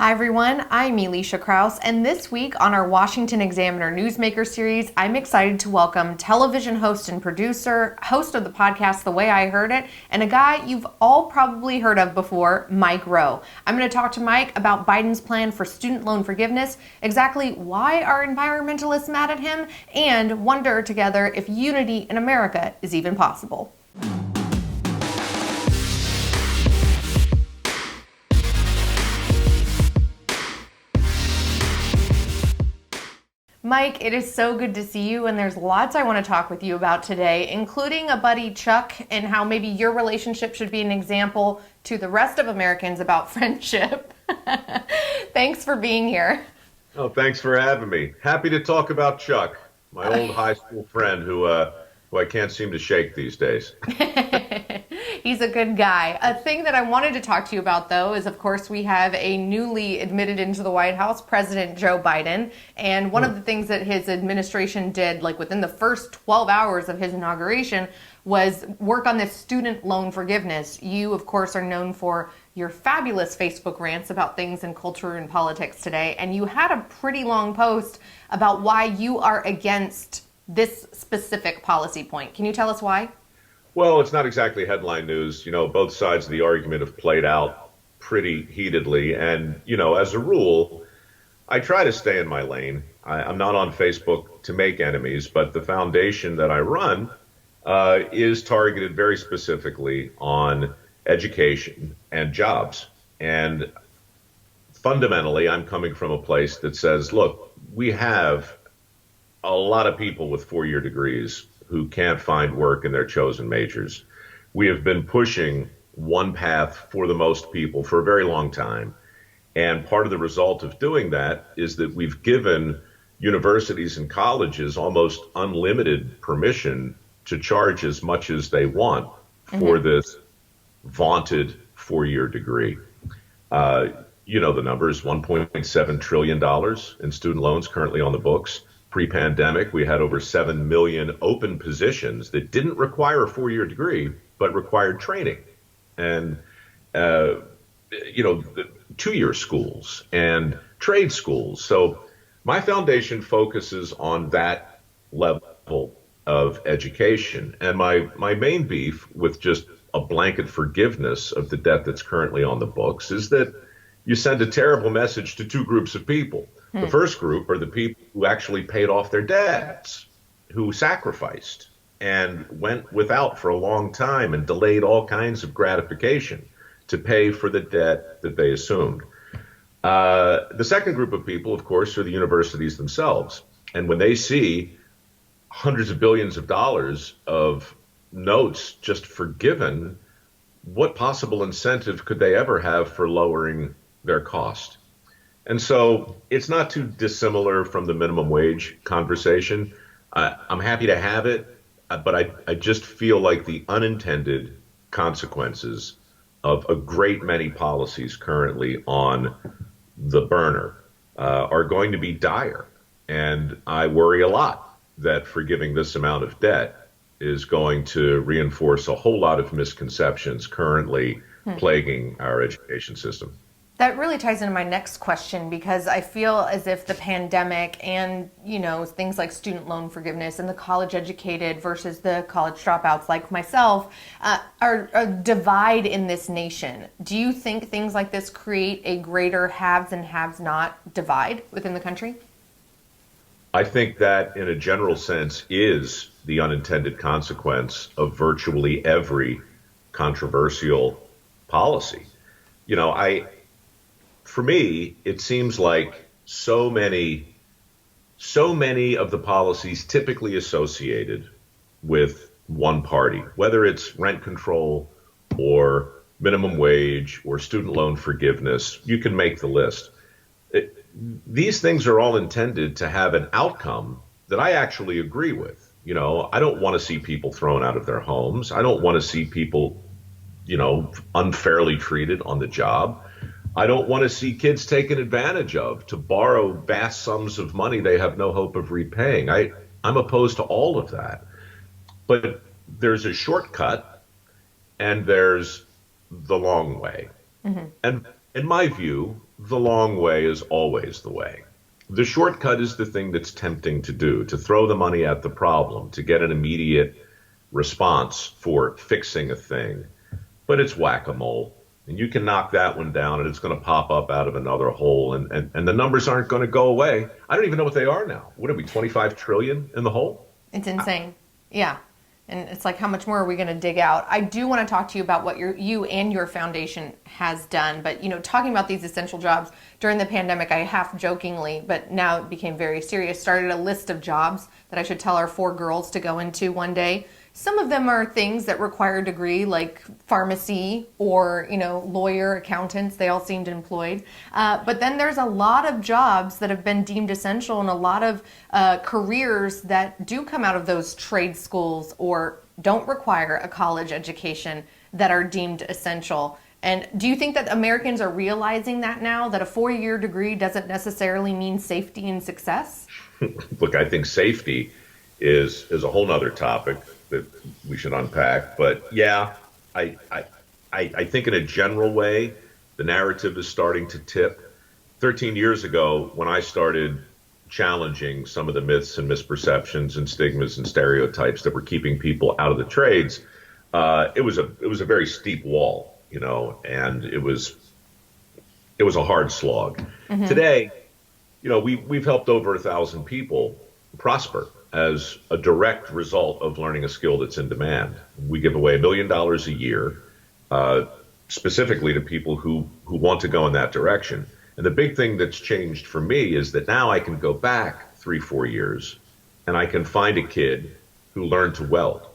Hi everyone, I'm Elisha Krause, and this week on our Washington Examiner Newsmaker series, I'm excited to welcome television host and producer, host of the podcast The Way I Heard It, and a guy you've all probably heard of before, Mike Rowe. I'm going to talk to Mike about Biden's plan for student loan forgiveness, exactly why are environmentalists mad at him, and wonder together if unity in America is even possible. Mike, it is so good to see you, and there's lots I want to talk with you about today, including a buddy, Chuck, and how maybe your relationship should be an example to the rest of Americans about friendship. Thanks for being here. Oh, thanks for having me. Happy to talk about Chuck, my old high school friend who I can't seem to shake these days. He's a good guy. A thing that I wanted to talk to you about, though, is, of course, we have a newly admitted into the White House, President Joe Biden. And one of the things that his administration did, like within the first 12 hours of his inauguration, was work on this student loan forgiveness. You, of course, are known for your fabulous Facebook rants about things in culture and politics today. And you had a pretty long post about why you are against this specific policy point. Can you tell us why? Well, it's not exactly headline news. You know, both sides of the argument have played out pretty heatedly. And, you know, as a rule, I try to stay in my lane. I'm not on Facebook to make enemies, but the foundation that I run is targeted very specifically on education and jobs. And fundamentally, I'm coming from a place that says, look, we have a lot of people with four-year degrees who can't find work in their chosen majors. We have been pushing one path for the most people for a very long time. And part of the result of doing that is that we've given universities and colleges almost unlimited permission to charge as much as they want for this vaunted four-year degree. You know the numbers, $1.7 trillion in student loans currently on the books. Pre-pandemic, we had over 7 million open positions that didn't require a four-year degree, but required training and, two-year schools and trade schools. So my foundation focuses on that level of education. And my main beef with just a blanket forgiveness of the debt that's currently on the books is that you send a terrible message to two groups of people. The first group are the people who actually paid off their debts, who sacrificed and went without for a long time and delayed all kinds of gratification to pay for the debt that they assumed. The second group of people, of course, are the universities themselves. And when they see hundreds of billions of dollars of notes just forgiven, what possible incentive could they ever have for lowering their cost? And so it's not too dissimilar from the minimum wage conversation. I'm happy to have it, but I just feel like the unintended consequences of a great many policies currently on the burner are going to be dire. And I worry a lot that forgiving this amount of debt is going to reinforce a whole lot of misconceptions currently plaguing our education system. That really ties into my next question, because I feel as if the pandemic and, things like student loan forgiveness and the college educated versus the college dropouts like myself are a divide in this nation. Do you think things like this create a greater haves and haves not divide within the country? I think that in a general sense is the unintended consequence of virtually every controversial policy. For me, it seems like so many of the policies typically associated with one party, whether it's rent control or minimum wage or student loan forgiveness, you can make the list. These things are all intended to have an outcome that I actually agree with. I don't want to see people thrown out of their homes. I don't want to see people, unfairly treated on the job. I don't want to see kids taken advantage of to borrow vast sums of money they have no hope of repaying. I'm opposed to all of that. But there's a shortcut and there's the long way. And in my view, the long way is always the way. The shortcut is the thing that's tempting to do, to throw the money at the problem, to get an immediate response for fixing a thing. But it's whack-a-mole. And you can knock that one down and it's going to pop up out of another hole. And the numbers aren't going to go away. I don't even know what they are now. What are we, 25 trillion in the hole? It's insane. Yeah. And it's like, how much more are we going to dig out? I do want to talk to you about what you and your foundation has done. But, talking about these essential jobs during the pandemic, I half jokingly, but now it became very serious, started a list of jobs that I should tell our 4 girls to go into one day. Some of them are things that require a degree, like pharmacy or, lawyer, accountants. They all seemed employed. But then there's a lot of jobs that have been deemed essential, and a lot of careers that do come out of those trade schools or don't require a college education that are deemed essential. And do you think that Americans are realizing that now, that a 4-year degree doesn't necessarily mean safety and success? Look, I think safety is a whole nother topic that we should unpack. But yeah, I think in a general way, the narrative is starting to tip. 13 years ago, when I started challenging some of the myths and misperceptions and stigmas and stereotypes that were keeping people out of the trades, it was a very steep wall, and it was a hard slog. Mm-hmm. Today, we've helped over 1,000 people prosper as a direct result of learning a skill that's in demand. We give away $1 million a year, specifically to people who want to go in that direction. And the big thing that's changed for me is that now I can go back 3-4 years and I can find a kid who learned to weld.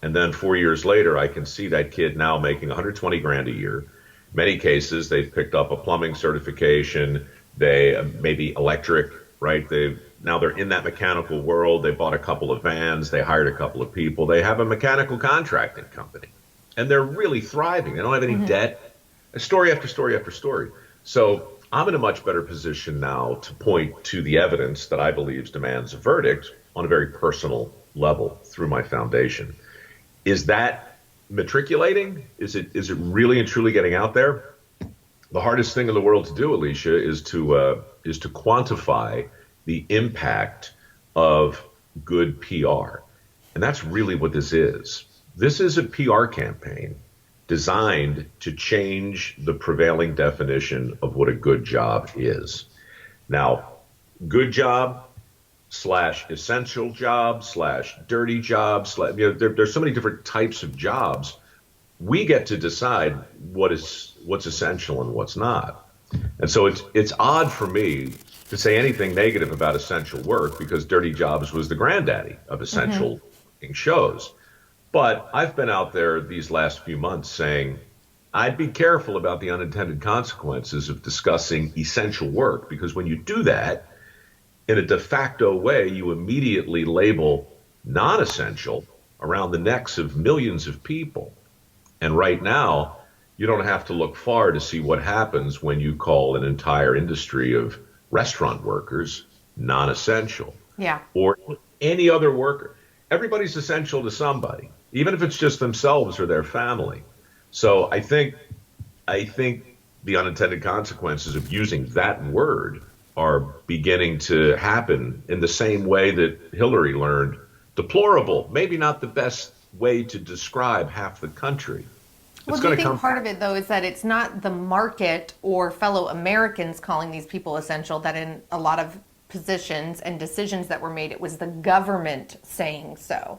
And then 4 years later, I can see that kid now making 120 grand a year. In many cases, they've picked up a plumbing certification, they maybe electric, right? Now they're in that mechanical world. They bought a couple of vans. They hired a couple of people. They have a mechanical contracting company, and they're really thriving. They don't have any mm-hmm. debt. Story after story after story. So I'm in a much better position now to point to the evidence that I believe demands a verdict on a very personal level through my foundation. Is that matriculating? Is it really and truly getting out there? The hardest thing in the world to do, Alicia, is to quantify the impact of good PR. And that's really what this is. This is a PR campaign designed to change the prevailing definition of what a good job is. Now, good job / essential job / dirty job / there's so many different types of jobs. We get to decide what's essential and what's not. And so it's odd for me to say anything negative about essential work, because Dirty Jobs was the granddaddy of essential mm-hmm. shows. But I've been out there these last few months saying I'd be careful about the unintended consequences of discussing essential work, because when you do that in a de facto way, you immediately label non-essential around the necks of millions of people. And right now, you don't have to look far to see what happens when you call an entire industry of restaurant workers non-essential. Yeah. Or any other worker. Everybody's essential to somebody, even if it's just themselves or their family. So I think the unintended consequences of using that word are beginning to happen in the same way that Hillary learned deplorable, maybe not the best way to describe half the country. Well, do you think part of it, though, is that it's not the market or fellow Americans calling these people essential, that in a lot of positions and decisions that were made, it was the government saying so?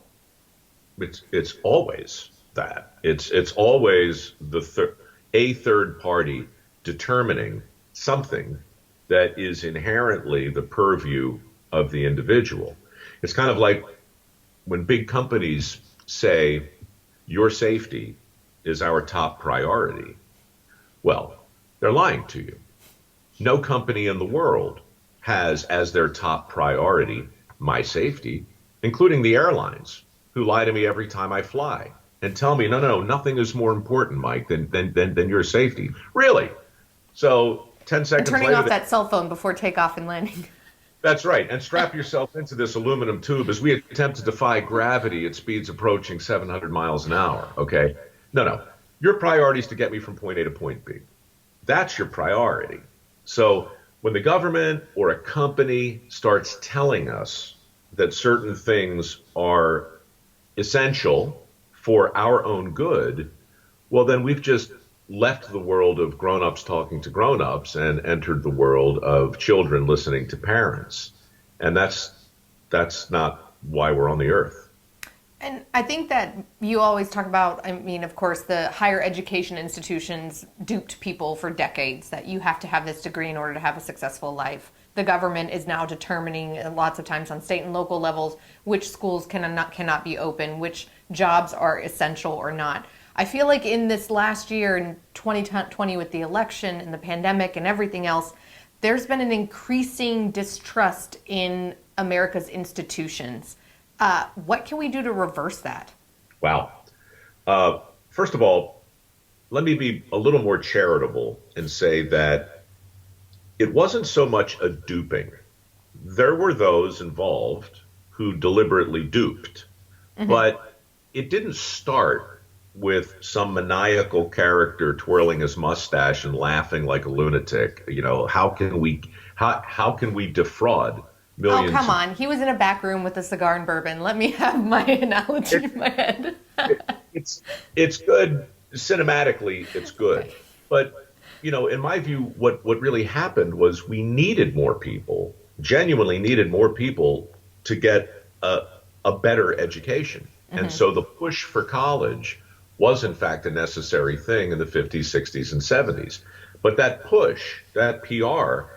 It's always that. It's always a third party determining something that is inherently the purview of the individual. It's kind of like when big companies say your safety is our top priority. Well, they're lying to you. No company in the world has as their top priority my safety, including the airlines, who lie to me every time I fly and tell me, no, nothing is more important, Mike, than your safety. Really? So 10 seconds later... Turning off that cell phone before takeoff and landing. That's right. And strap yourself into this aluminum tube as we attempt to defy gravity at speeds approaching 700 miles an hour, okay? No. Your priority is to get me from point A to point B. That's your priority. So when the government or a company starts telling us that certain things are essential for our own good, well, then we've just left the world of grown-ups talking to grown-ups and entered the world of children listening to parents. And that's not why we're on the earth. And I think that you always talk about, I mean, of course, the higher education institutions duped people for decades that you have to have this degree in order to have a successful life. The government is now determining lots of times on state and local levels which schools cannot be open, which jobs are essential or not. I feel like in this last year, in 2020, with the election and the pandemic and everything else, there's been an increasing distrust in America's institutions. What can we do to reverse that? Wow. First of all, let me be a little more charitable and say that it wasn't so much a duping. There were those involved who deliberately duped, but it didn't start with some maniacal character twirling his mustache and laughing like a lunatic. You know, how can we defraud millions? Oh, come on. He was in a back room with a cigar and bourbon. Let me have my analogy in my head. It's good. Cinematically, it's good. Okay. But, you know, in my view, what really happened was we needed more people, genuinely needed more people to get a better education. And so the push for college was, in fact, a necessary thing in the 50s, 60s, and 70s. But that push, that PR,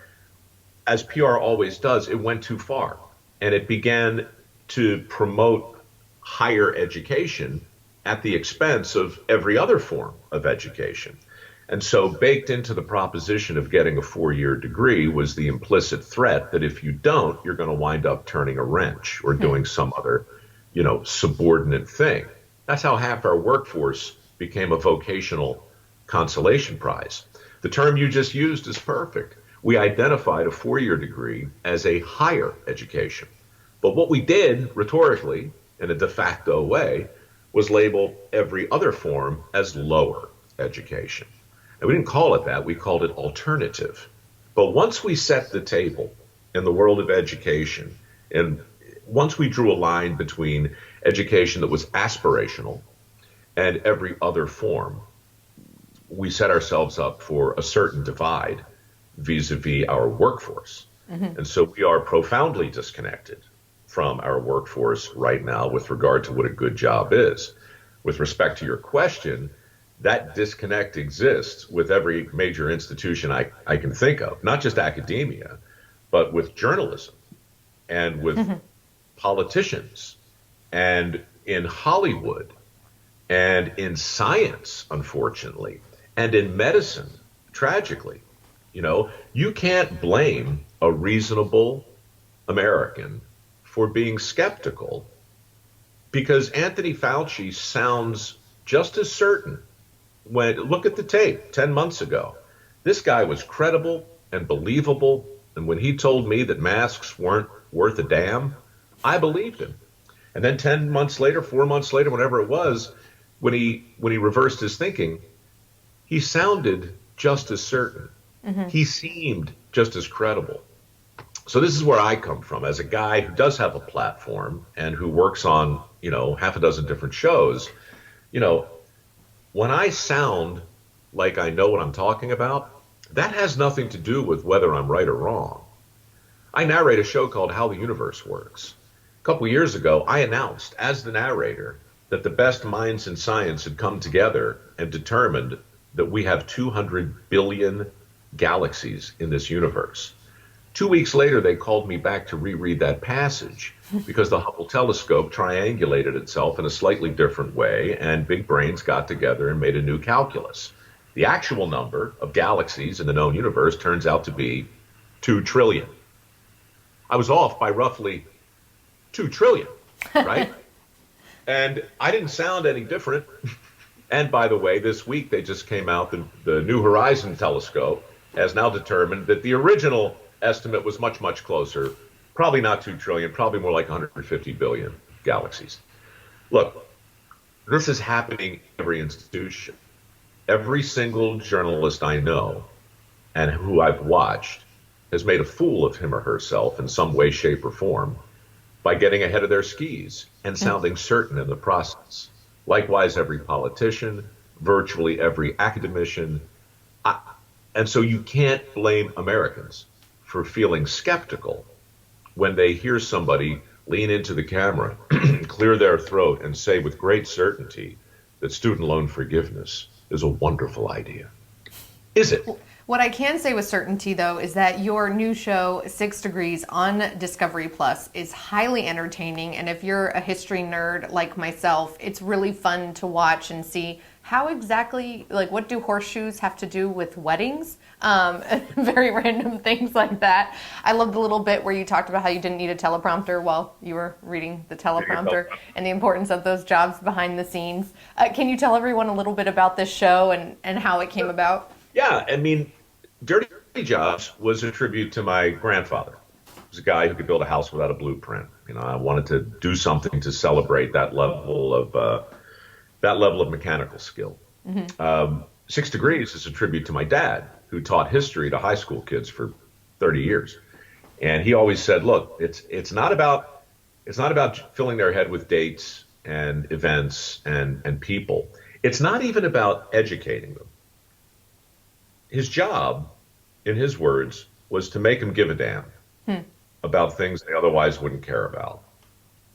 as PR always does, it went too far. And it began to promote higher education at the expense of every other form of education. And so baked into the proposition of getting a 4-year degree was the implicit threat that if you don't, you're going to wind up turning a wrench or doing some other, you know, subordinate thing. That's how half our workforce became a vocational consolation prize. The term you just used is perfect. We identified a 4-year degree as a higher education. But what we did rhetorically, in a de facto way, was label every other form as lower education. And we didn't call it that, we called it alternative. But once we set the table in the world of education, and once we drew a line between education that was aspirational and every other form, we set ourselves up for a certain divide vis-a-vis our workforce. And so we are profoundly disconnected from our workforce right now with regard to what a good job is. With respect to your question, that disconnect exists with every major institution I can think of, not just academia, but with journalism and with politicians and in Hollywood and in science, unfortunately, and in medicine, tragically. You know, you can't blame a reasonable American for being skeptical because Anthony Fauci sounds just as certain. When look at the tape 10 months ago, this guy was credible and believable. And when he told me that masks weren't worth a damn, I believed him. And then 10 months later, 4 months later, whatever it was, when he reversed his thinking, he sounded just as certain. He seemed just as credible. So this is where I come from as a guy who does have a platform and who works on, you know, half a dozen different shows. You know, when I sound like I know what I'm talking about, that has nothing to do with whether I'm right or wrong. I narrate a show called How the Universe Works. A couple years ago, I announced as the narrator that the best minds in science had come together and determined that we have 200 billion galaxies in this universe. 2 weeks later, they called me back to reread that passage because the Hubble telescope triangulated itself in a slightly different way, and big brains got together and made a new calculus. The actual number of galaxies in the known universe turns out to be 2 trillion. I was off by roughly 2 trillion, right? And I didn't sound any different. And by the way, this week they just came out, the New Horizon telescope has now determined that the original estimate was much, much closer. Probably not 2 trillion, probably more like 150 billion galaxies. Look, this is happening in every institution. Every single journalist I know and who I've watched has made a fool of him or herself in some way, shape, or form by getting ahead of their skis and sounding certain in the process. Likewise, every politician, virtually every academician. And so you can't blame Americans for feeling skeptical when they hear somebody lean into the camera, clear their throat, and say with great certainty that student loan forgiveness is a wonderful idea. Is it? What I can say with certainty, though, is that your new show, 6 Degrees, on Discovery Plus is highly entertaining. And if you're a history nerd like myself, it's really fun to watch and see how exactly, like, what do horseshoes have to do with weddings? Very random things like that. I love the little bit where you talked about how you didn't need a teleprompter while you were reading the teleprompter and the importance of those jobs behind the scenes. Can you tell everyone a little bit about this show and how it came about? Yeah, I mean, Dirty Jobs was a tribute to my grandfather. He was a guy who could build a house without a blueprint. You know, I wanted to do something to celebrate that level of mechanical skill. 6 Degrees is a tribute to my dad, who taught history to high school kids for 30 years. And he always said, look, it's not about filling their head with dates and events and people. It's not even about educating them. His job, in his words, was to make them give a damn about things they otherwise wouldn't care about.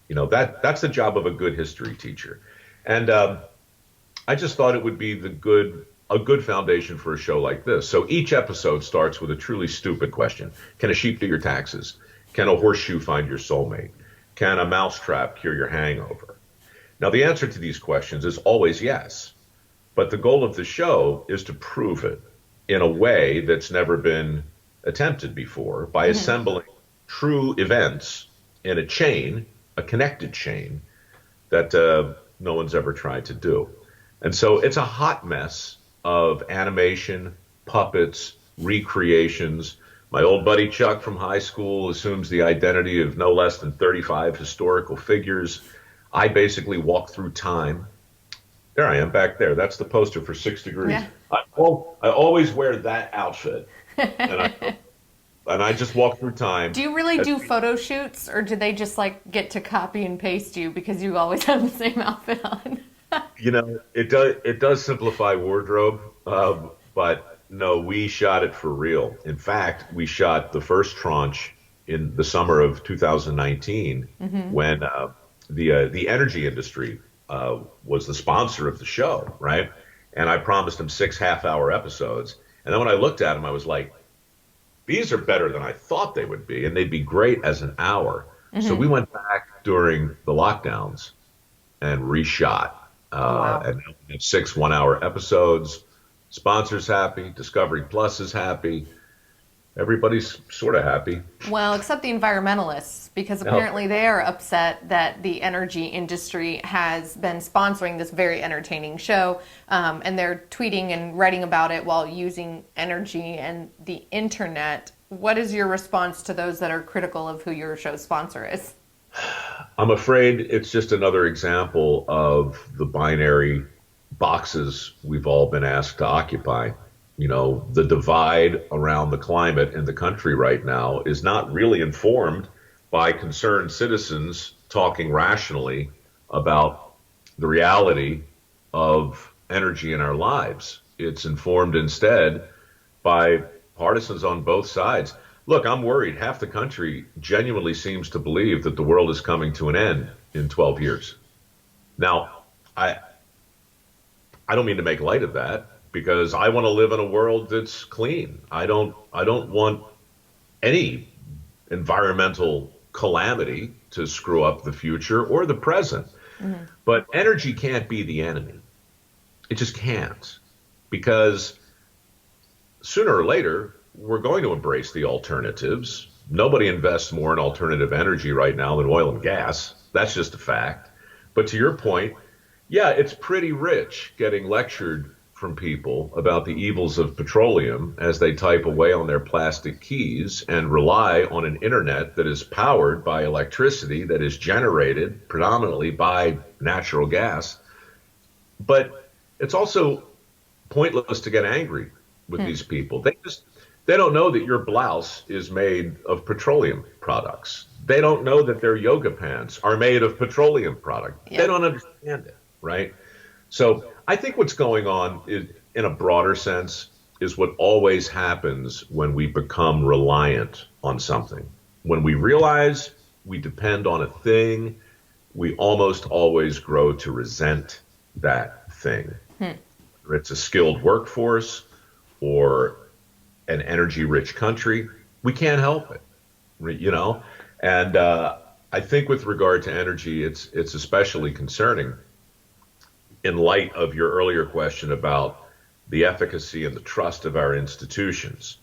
You know, that's the job of a good history teacher. And I just thought it would be a good foundation for a show like this. So each episode starts with a truly stupid question. Can a sheep do your taxes? Can a horseshoe find your soulmate? Can a mousetrap cure your hangover? Now, the answer to these questions is always yes. But the goal of the show is to prove it in a way that's never been attempted before by assembling true events in a chain, a connected chain, that no one's ever tried to do. And so it's a hot mess of animation, puppets, recreations. My old buddy Chuck from high school assumes the identity of no less than 35 historical figures. I basically walk through time. There I am back there. That's the poster for 6 Degrees. Yeah. I always wear that outfit, and I just walk through time. Do you really do photo shoots, or do they just like get to copy and paste you because you always have the same outfit on? You know, it does simplify wardrobe, but no, we shot it for real. In fact, we shot the first tranche in the summer of 2019 when the energy industry was the sponsor of the show, right? And I promised them 6 half-hour episodes. And then when I looked at them, I was like, these are better than I thought they would be, and they'd be great as an hour. So we went back during the lockdowns and reshot. And now we have 6 one-hour episodes. Sponsors happy. Discovery Plus is happy. Everybody's sort of happy. Well, except the environmentalists, because apparently they are upset that the energy industry has been sponsoring this very entertaining show, and they're tweeting and writing about it while using energy and the internet. What is your response to those that are critical of who your show's sponsor is? I'm afraid it's just another example of the binary boxes we've all been asked to occupy. You know, the divide around the climate in the country right now is not really informed by concerned citizens talking rationally about the reality of energy in our lives. It's informed instead by partisans on both sides. Look, I'm worried. Half the country genuinely seems to believe that the world is coming to an end in 12 years. Now, I don't mean to make light of that, because I want to live in a world that's clean. I don't want any environmental calamity to screw up the future or the present. But energy can't be the enemy. It just can't, because sooner or later, we're going to embrace the alternatives. Nobody invests more in alternative energy right now than oil and gas. That's just a fact. But to your point, yeah, it's pretty rich getting lectured from people about the evils of petroleum as they type away on their plastic keys and rely on an internet that is powered by electricity that is generated predominantly by natural gas. But it's also pointless to get angry with these people. They don't know that your blouse is made of petroleum products. They don't know that their yoga pants are made of petroleum product. They Yep. don't understand it, right? So I think what's going on is, in a broader sense, is what always happens when we become reliant on something. When we realize we depend on a thing, we almost always grow to resent that thing. Whether it's a skilled workforce or an energy-rich country, we can't help it, you know? And I think with regard to energy, it's especially concerning in light of your earlier question about the efficacy and the trust of our institutions.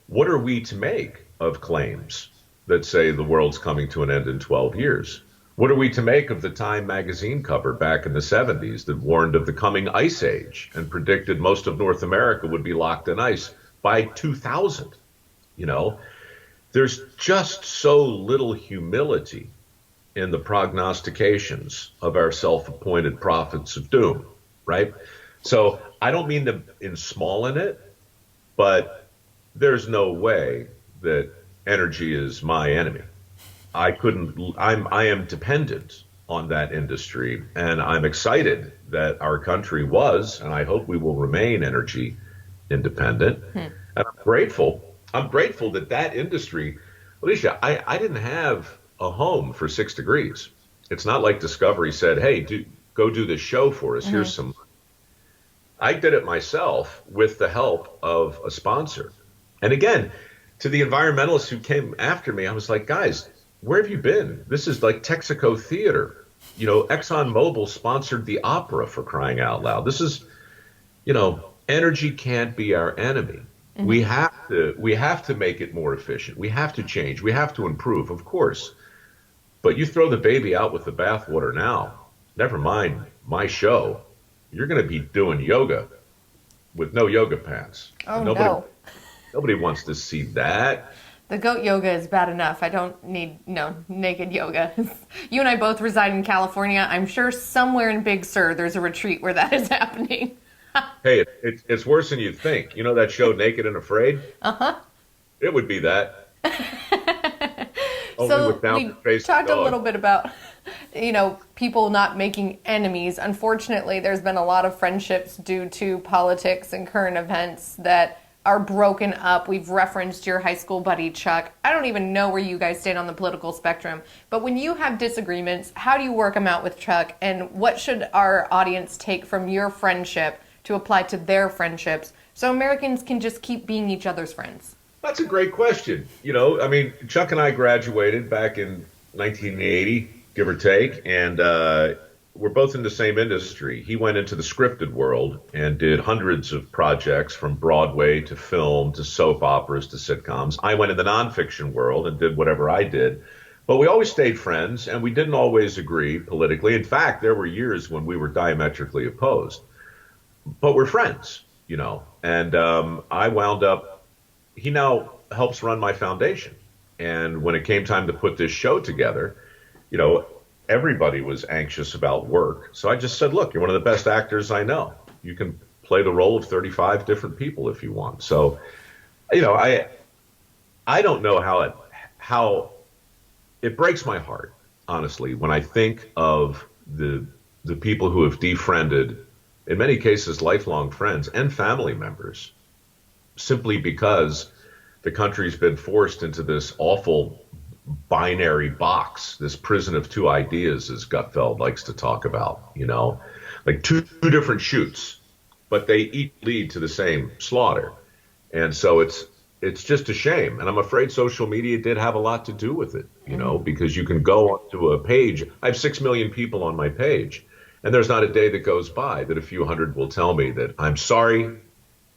What are we to make of claims that say the world's coming to an end in 12 years? What are we to make of the Time magazine cover back in the 70s that warned of the coming ice age and predicted most of North America would be locked in ice by 2000? You know, there's just so little humility in the prognostications of our self-appointed prophets of doom, right? So I don't mean to ensmall it, but there's no way that energy is my enemy. I am dependent on that industry, and I'm excited that our country was, and I hope we will remain energy independent. And I'm grateful. I'm grateful that that industry, Alicia, I didn't have a home for 6 degrees. It's not like Discovery said, hey, go do this show for us. Here's some. I did it myself with the help of a sponsor. And again, to the environmentalists who came after me, I was like, guys, where have you been? This is like Texaco Theater. You know, ExxonMobil sponsored the opera, for crying out loud. This is, you know, energy can't be our enemy. We have to make it more efficient. We have to change. We have to improve, of course. But you throw the baby out with the bathwater now. Never mind my show. You're going to be doing yoga with no yoga pants. Oh, no. Nobody wants to see that. The goat yoga is bad enough. I don't need, naked yoga. You and I both reside in California. I'm sure somewhere in Big Sur there's a retreat where that is happening. Hey, it's worse than you think. You know that show Naked and Afraid? Uh-huh. It would be that. So we talked a little bit about, people not making enemies. Unfortunately, there's been a lot of friendships due to politics and current events that are broken up. We've referenced your high school buddy, Chuck. I don't even know where you guys stand on the political spectrum, but when you have disagreements, how do you work them out with Chuck? And what should our audience take from your friendship to apply to their friendships so Americans can just keep being each other's friends? That's a great question. Chuck and I graduated back in 1980, give or take, and we're both in the same industry. He went into the scripted world and did hundreds of projects from Broadway to film to soap operas to sitcoms. I went in the nonfiction world and did whatever I did. But we always stayed friends, and we didn't always agree politically. In fact, there were years when we were diametrically opposed. But we're friends, And I wound up, he now helps run my foundation. And when it came time to put this show together, everybody was anxious about work. So I just said, look, you're one of the best actors I know. You can play the role of 35 different people if you want. So, I don't know how it breaks my heart, honestly, when I think of the people who have defriended, in many cases, lifelong friends and family members, simply because the country's been forced into this awful binary box, this prison of two ideas, as Gutfeld likes to talk about, like two different chutes, but they each lead to the same slaughter. And so it's just a shame. And I'm afraid social media did have a lot to do with it, because you can go onto a page. I have 6 million people on my page, and there's not a day that goes by that a few hundred will tell me that I'm sorry,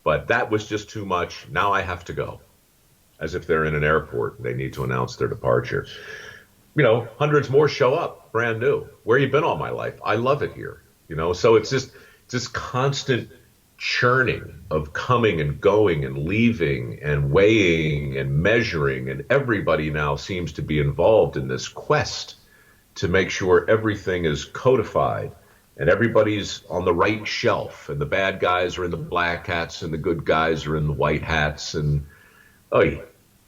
but that was just too much. Now I have to go. As if they're in an airport and they need to announce their departure. Hundreds more show up, brand new. Where you been all my life? I love it here. So it's just this constant churning of coming and going and leaving and weighing and measuring. And everybody now seems to be involved in this quest to make sure everything is codified and everybody's on the right shelf, and the bad guys are in the black hats and the good guys are in the white hats, and oh,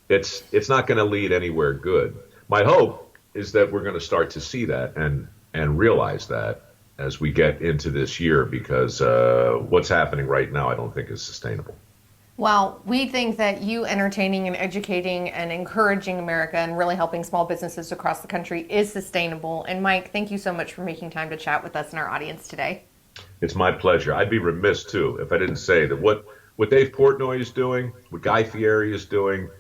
it's not going to lead anywhere good. My hope is that we're going to start to see that and realize that as we get into this year, because what's happening right now I don't think is sustainable. Well, we think that you entertaining and educating and encouraging America and really helping small businesses across the country is sustainable. And Mike, thank you so much for making time to chat with us and our audience today. It's my pleasure. I'd be remiss too if I didn't say that what Dave Portnoy is doing, what Guy Fieri is doing,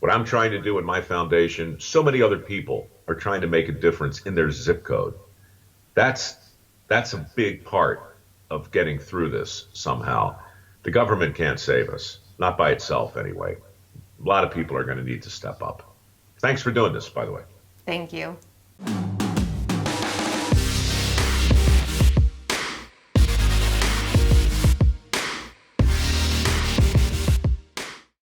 what I'm trying to do in my foundation, so many other people are trying to make a difference in their zip code. That's a big part of getting through this somehow. The government can't save us. Not by itself, anyway. A lot of people are going to need to step up. Thanks for doing this, by the way. Thank you.